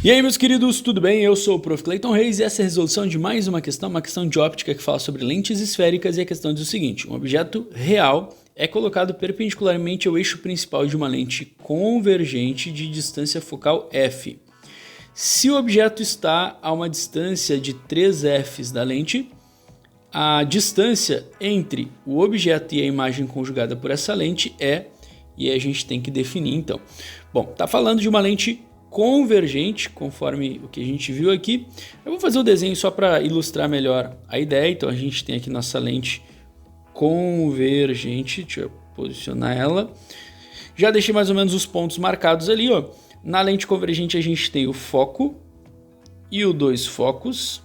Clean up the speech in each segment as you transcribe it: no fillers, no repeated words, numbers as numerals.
E aí, meus queridos, tudo bem? Eu sou o Prof. Clayton Reis e essa é a resolução de mais uma questão de óptica que fala sobre lentes esféricas, e a questão diz o seguinte: um objeto real é colocado perpendicularmente ao eixo principal de uma lente convergente de distância focal f. Se o objeto está a uma distância de 3 f's da lente, a distância entre o objeto e a imagem conjugada por essa lente é, e a gente tem que definir então. Bom, está falando de uma lente convergente, conforme o que a gente viu aqui. Eu vou fazer o desenho só para ilustrar melhor a ideia. Então a gente tem aqui nossa lente convergente, deixa eu posicionar ela. Já deixei mais ou menos os pontos marcados ali, ó. Na lente convergente a gente tem o foco e o dois focos.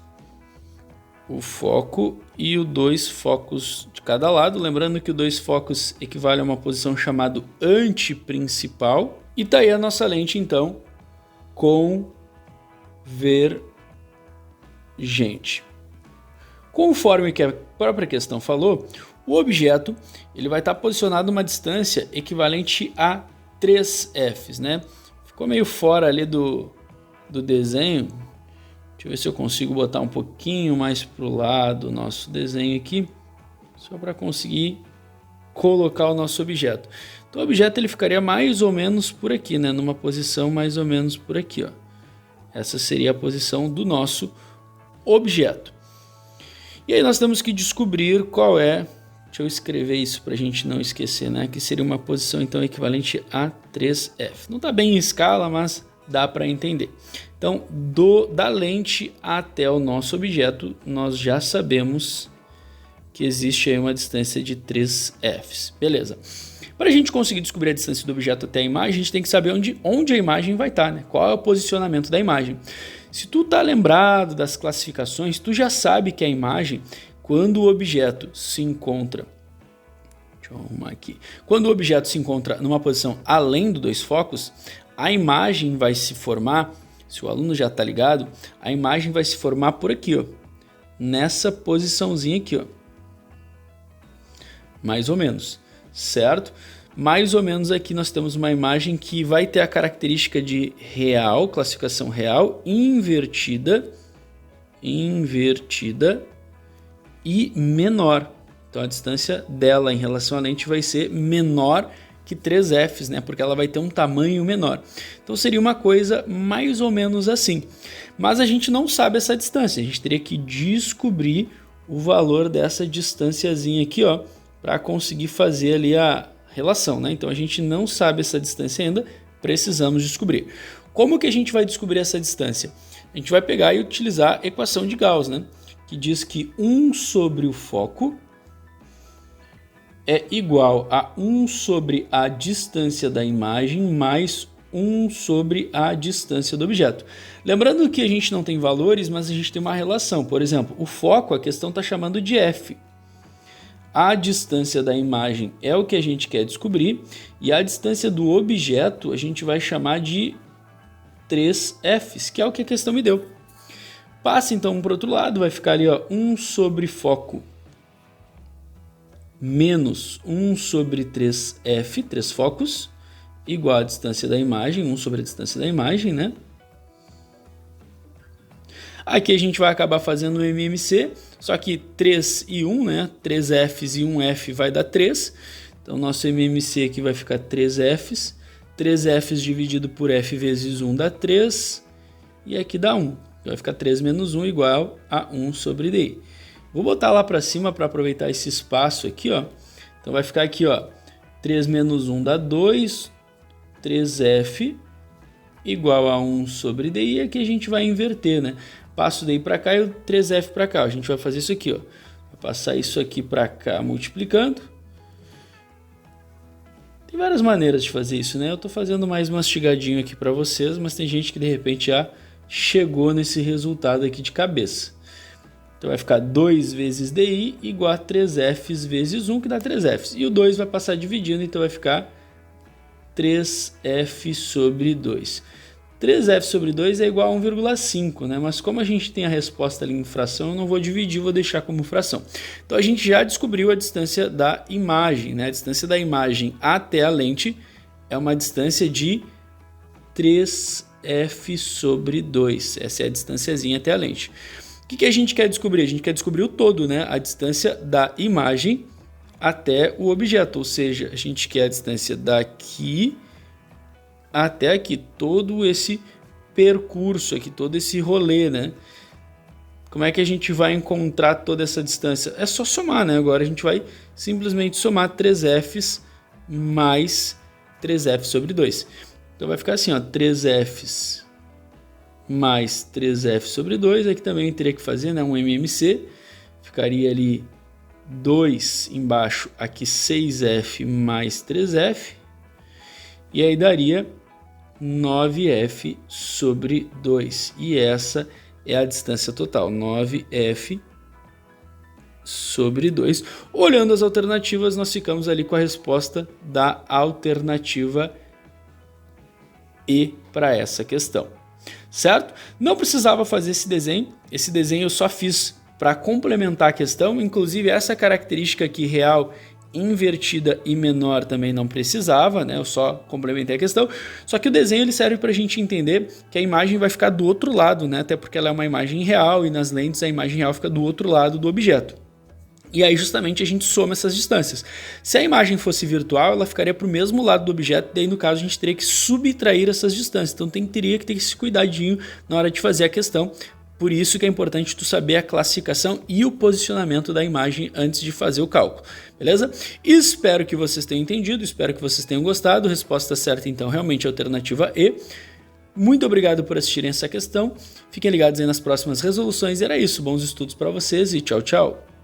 O foco e o dois focos de cada lado. Lembrando que o dois focos equivale a uma posição chamada antiprincipal. E tá aí a nossa lente, então, convergente. Conforme que a própria questão falou, o objeto ele vai estar posicionado a uma distância equivalente a 3 f's, né? Ficou meio fora ali do desenho. Deixa eu ver se eu consigo botar um pouquinho mais para o lado o nosso desenho aqui, só para conseguir colocar o nosso objeto. Então o objeto ele ficaria mais ou menos por aqui, né? Numa posição mais ou menos por aqui, ó. Essa seria a posição do nosso objeto. E aí nós temos que descobrir qual é, deixa eu escrever isso para a gente não esquecer, né? Que seria uma posição então equivalente a 3f. Não está bem em escala, mas dá para entender. Então, da lente até o nosso objeto, nós já sabemos que existe aí uma distância de 3 f's. Beleza. Para a gente conseguir descobrir a distância do objeto até a imagem, a gente tem que saber onde a imagem vai estar, né? Qual é o posicionamento da imagem. Se tu tá lembrado das classificações, tu já sabe que a imagem, quando o objeto se encontra... Deixa eu arrumar aqui. Quando o objeto se encontra numa posição além dos dois focos, a imagem vai se formar, se o aluno já está ligado, a imagem vai se formar por aqui, ó. Nessa posiçãozinha aqui, ó. Mais ou menos, certo? Mais ou menos aqui nós temos uma imagem que vai ter a característica de real, classificação real, invertida e menor. Então a distância dela em relação à lente vai ser menor que 3 f's, né? Porque ela vai ter um tamanho menor. Então seria uma coisa mais ou menos assim. Mas a gente não sabe essa distância. A gente teria que descobrir o valor dessa distânciazinha aqui, ó, para conseguir fazer ali a relação, né? Então a gente não sabe essa distância ainda, precisamos descobrir. Como que a gente vai descobrir essa distância? A gente vai pegar e utilizar a equação de Gauss, né? Que diz que 1 sobre o foco é igual a 1 sobre a distância da imagem mais 1 sobre a distância do objeto. Lembrando que a gente não tem valores, mas a gente tem uma relação. Por exemplo, o foco, a questão está chamando de f. A distância da imagem é o que a gente quer descobrir, e a distância do objeto a gente vai chamar de 3 f's, que é o que a questão me deu. Passa então para o outro lado, vai ficar ali, ó, 1 sobre foco menos 1 sobre 3f, 3 focos, igual a distância da imagem, 1 sobre a distância da imagem, né? Aqui a gente vai acabar fazendo o MMC, só que 3 e 1, né? 3 f's e 1 f vai dar 3. Então nosso MMC aqui vai ficar 3 f's. 3 f's dividido por f vezes 1 dá 3. E aqui dá 1. Então vai ficar 3 menos 1 igual a 1 sobre DI. Vou botar lá para cima para aproveitar esse espaço aqui, ó. Então vai ficar aqui, ó, 3 menos 1 dá 2, 3f igual a 1 sobre DI, e aqui a gente vai inverter, né? Passo DI para cá e o 3f para cá. A gente vai fazer isso aqui, ó. Vai passar isso aqui para cá multiplicando. Tem várias maneiras de fazer isso, né? Eu estou fazendo mais mastigadinho aqui para vocês, mas tem gente que de repente já chegou nesse resultado aqui de cabeça. Então vai ficar 2 vezes DI igual a 3Fs vezes 1, que dá 3Fs. E o 2 vai passar dividindo, então vai ficar 3F sobre 2. 3F sobre 2 é igual a 1,5, né? Mas como a gente tem a resposta ali em fração, eu não vou dividir, vou deixar como fração. Então a gente já descobriu a distância da imagem, né? A distância da imagem até a lente é uma distância de 3 3f sobre 2. Essa é a distânciazinha até a lente. O que a gente quer descobrir? A gente quer descobrir o todo, né? A distância da imagem até o objeto, ou seja, a gente quer a distância daqui até aqui, todo esse percurso aqui, todo esse rolê, né? Como é que a gente vai encontrar toda essa distância? É só somar, né? Agora a gente vai simplesmente somar 3f's mais 3f sobre 2. Então vai ficar assim, ó, 3f's mais 3f sobre 2, aqui também teria que fazer, né, um MMC, ficaria ali 2 embaixo, aqui 6f mais 3f, e aí daria 9f sobre 2, e essa é a distância total, 9f sobre 2. Olhando as alternativas, nós ficamos ali com a resposta da alternativa E para essa questão. Certo? Não precisava fazer esse desenho eu só fiz para complementar a questão, inclusive essa característica aqui real, invertida e menor também não precisava, né? Eu só complementei a questão, só que o desenho ele serve para a gente entender que a imagem vai ficar do outro lado, né? Até porque ela é uma imagem real e nas lentes a imagem real fica do outro lado do objeto. E aí justamente a gente soma essas distâncias. Se a imagem fosse virtual, ela ficaria para o mesmo lado do objeto, daí no caso a gente teria que subtrair essas distâncias. Então teria que ter esse cuidadinho na hora de fazer a questão. Por isso que é importante tu saber a classificação e o posicionamento da imagem antes de fazer o cálculo, beleza? Espero que vocês tenham entendido, espero que vocês tenham gostado. Resposta certa então realmente é a alternativa E. Muito obrigado por assistirem essa questão. Fiquem ligados aí nas próximas resoluções. E era isso, bons estudos para vocês e tchau, tchau!